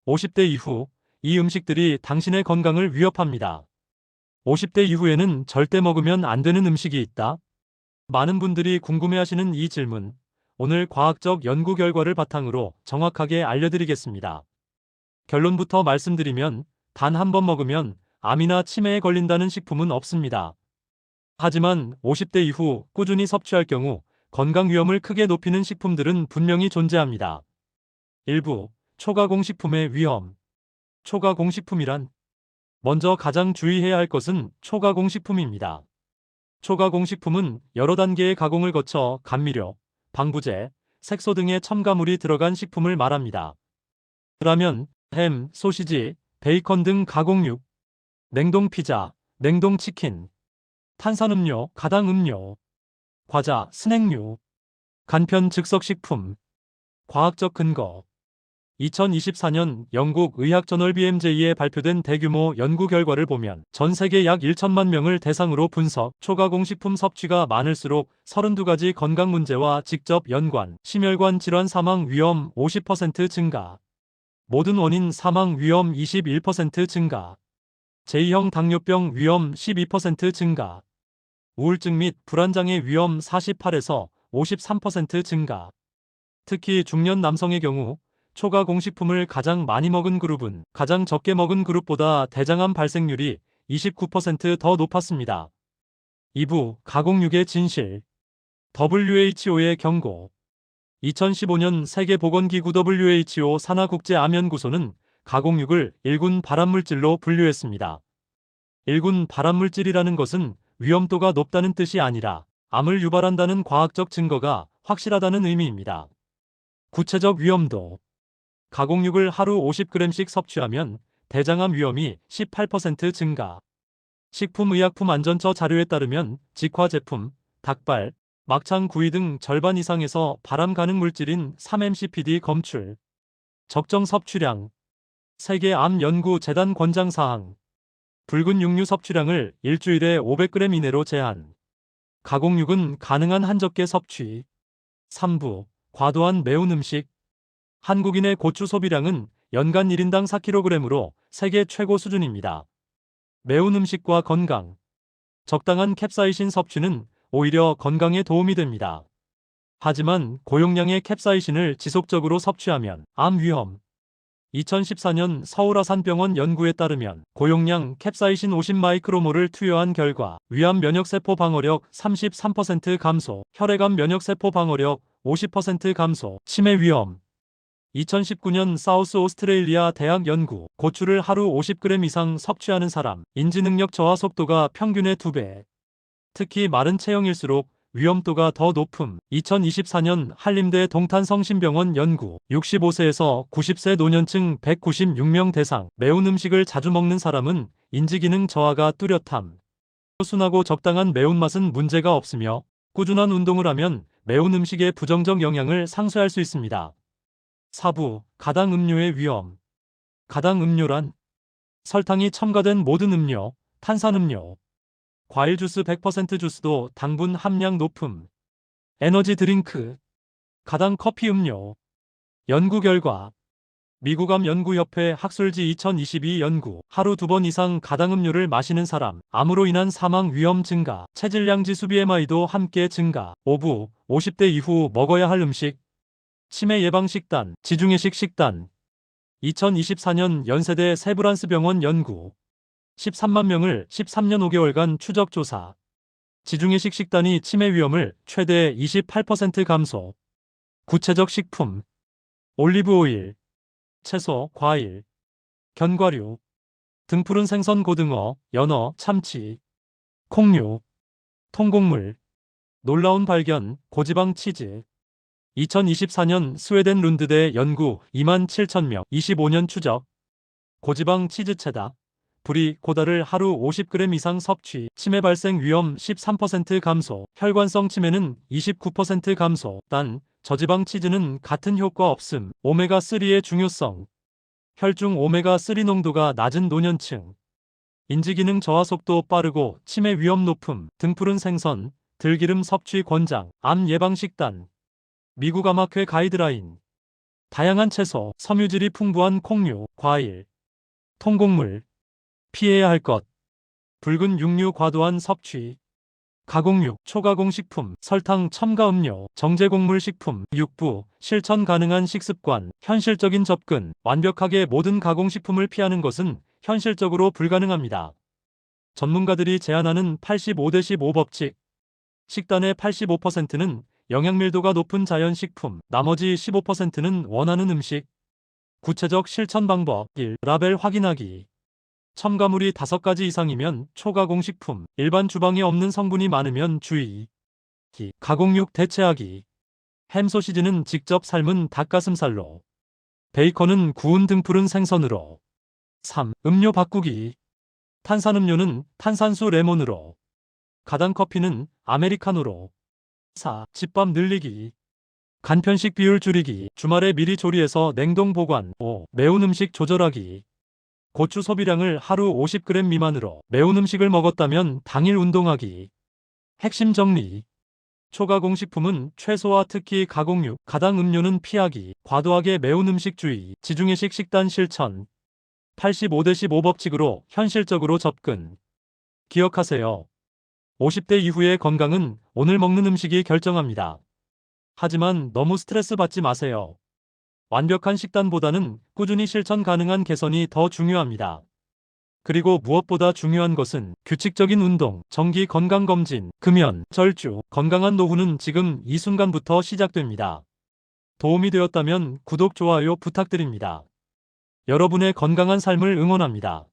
50대 이후 이 음식들이 당신의 건강을 위협합니다. 50대 이후에는 절대 먹으면 안 되는 음식이 있다. 많은 분들이 궁금해하시는 이 질문, 오늘 과학적 연구 결과를 바탕으로 정확하게 알려드리겠습니다. 결론부터 말씀드리면 단 한 번 먹으면 암이나 치매에 걸린다는 식품은 없습니다. 하지만 50대 이후 꾸준히 섭취할 경우 건강 위험을 크게 높이는 식품들은 분명히 존재합니다. 일부 초가공식품의 위험. 초가공식품이란 먼저 가장 주의해야 할 것은 초가공식품입니다. 초가공식품은 여러 단계의 가공을 거쳐 감미료, 방부제, 색소 등의 첨가물이 들어간 식품을 말합니다. 라면, 햄, 소시지, 베이컨 등 가공육, 냉동 피자, 냉동 치킨, 탄산음료, 가당음료, 과자, 스낵류, 간편 즉석식품. 과학적 근거. 2024년 영국 의학저널 BMJ에 발표된 대규모 연구 결과를 보면 전 세계 약 1천만 명을 대상으로 분석, 초가공식품 섭취가 많을수록 32가지 건강 문제와 직접 연관, 심혈관 질환 사망 위험 50% 증가, 모든 원인 사망 위험 21% 증가, 제2형 당뇨병 위험 12% 증가, 우울증 및 불안장애 위험 48에서 53% 증가. 특히 중년 남성의 경우 초가공식품을 가장 많이 먹은 그룹은 가장 적게 먹은 그룹보다 대장암 발생률이 29% 더 높았습니다. 2부 가공육의 진실. WHO의 경고. 2015년 세계보건기구 WHO 산하국제암연구소는 가공육을 1군 발암물질로 분류했습니다. 1군 발암물질이라는 것은 위험도가 높다는 뜻이 아니라 암을 유발한다는 과학적 증거가 확실하다는 의미입니다. 구체적 위험도. 가공육을 하루 50g씩 섭취하면 대장암 위험이 18% 증가. 식품의약품안전처 자료에 따르면 직화 제품, 닭발, 막창 구이 등 절반 이상에서 발암 가능 물질인 3-MCPD 검출. 적정 섭취량. 세계암연구재단 권장사항. 붉은 육류 섭취량을 일주일에 500g 이내로 제한. 가공육은 가능한 한적게 섭취. 3부 과도한 매운 음식. 한국인의 고추 소비량은 연간 1인당 4kg으로 세계 최고 수준입니다. 매운 음식과 건강. 적당한 캡사이신 섭취는 오히려 건강에 도움이 됩니다. 하지만 고용량의 캡사이신을 지속적으로 섭취하면 암 위험. 2014년 서울아산병원 연구에 따르면 고용량 캡사이신 50마이크로몰을 투여한 결과 위암 면역세포 방어력 33% 감소, 혈액암 면역세포 방어력 50% 감소, 치매 위험. 2019년 사우스 오스트레일리아 대학 연구, 고추를 하루 50g 이상 섭취하는 사람, 인지능력 저하 속도가 평균의 2배. 특히 마른 체형일수록 위험도가 더 높음. 2024년 한림대 동탄성심병원 연구, 65세에서 90세 노년층 196명 대상, 매운 음식을 자주 먹는 사람은 인지기능 저하가 뚜렷함. 순하고 적당한 매운맛은 문제가 없으며 꾸준한 운동을 하면 매운 음식의 부정적 영향을 상쇄할 수 있습니다. 4부 가당 음료의 위험. 가당 음료란 설탕이 첨가된 모든 음료, 탄산음료, 과일 주스 100% 주스도 당분 함량 높음. 에너지 드링크, 가당 커피 음료. 연구 결과 미국암 연구협회 학술지 2022 연구, 하루 2번 이상 가당 음료를 마시는 사람, 암으로 인한 사망 위험 증가, 체질량 지수 BMI도 함께 증가. 5부 50대 이후 먹어야 할 음식. 치매 예방 식단, 지중해식 식단. 2024년 연세대 세브란스 병원 연구. 13만 명을 13년 5개월간 추적 조사. 지중해식 식단이 치매 위험을 최대 28% 감소. 구체적 식품. 올리브 오일, 채소, 과일, 견과류, 등푸른 생선, 고등어, 연어, 참치, 콩류, 통곡물. 놀라운 발견, 고지방 치즈. 2024년 스웨덴 룬드대 연구 27,000명 25년 추적. 고지방 치즈체다. 불이 고다를 하루 50g 이상 섭취, 치매 발생 위험 13% 감소, 혈관성 치매는 29% 감소. 단, 저지방 치즈는 같은 효과 없음. 오메가3의 중요성. 혈중 오메가3 농도가 낮은 노년층. 인지기능 저하 속도 빠르고 치매 위험 높음. 등푸른 생선, 들기름 섭취 권장. 암 예방 식단. 미국 암학회 가이드라인. 다양한 채소, 섬유질이 풍부한 콩류, 과일, 통곡물. 피해야 할 것. 붉은 육류 과도한 섭취. 가공육, 초가공 식품, 설탕, 첨가 음료, 정제곡물 식품, 육부, 실천 가능한 식습관, 현실적인 접근. 완벽하게 모든 가공식품을 피하는 것은 현실적으로 불가능합니다. 전문가들이 제안하는 85-15 법칙. 식단의 85%는 영양밀도가 높은 자연식품, 나머지 15%는 원하는 음식. 구체적 실천 방법. 1. 라벨 확인하기. 첨가물이 5가지 이상이면 초가공식품, 일반 주방에 없는 성분이 많으면 주의. 2. 가공육 대체하기. 햄 소시지는 직접 삶은 닭가슴살로, 베이컨은 구운 등푸른 생선으로. 3. 음료 바꾸기. 탄산음료는 탄산수 레몬으로, 가당커피는 아메리카노로. 4. 집밥 늘리기. 간편식 비율 줄이기. 주말에 미리 조리해서 냉동 보관. 5. 매운 음식 조절하기. 고추 소비량을 하루 50g 미만으로, 매운 음식을 먹었다면 당일 운동하기. 핵심 정리. 초가공식품은 최소화, 특히 가공육, 가당 음료는 피하기. 과도하게 매운 음식 주의. 지중해식 식단 실천. 85-15 법칙으로 현실적으로 접근. 기억하세요. 50대 이후의 건강은 오늘 먹는 음식이 결정합니다. 하지만 너무 스트레스 받지 마세요. 완벽한 식단보다는 꾸준히 실천 가능한 개선이 더 중요합니다. 그리고 무엇보다 중요한 것은 규칙적인 운동, 정기 건강검진, 금연, 절주. 건강한 노후는 지금 이 순간부터 시작됩니다. 도움이 되었다면 구독, 좋아요 부탁드립니다. 여러분의 건강한 삶을 응원합니다.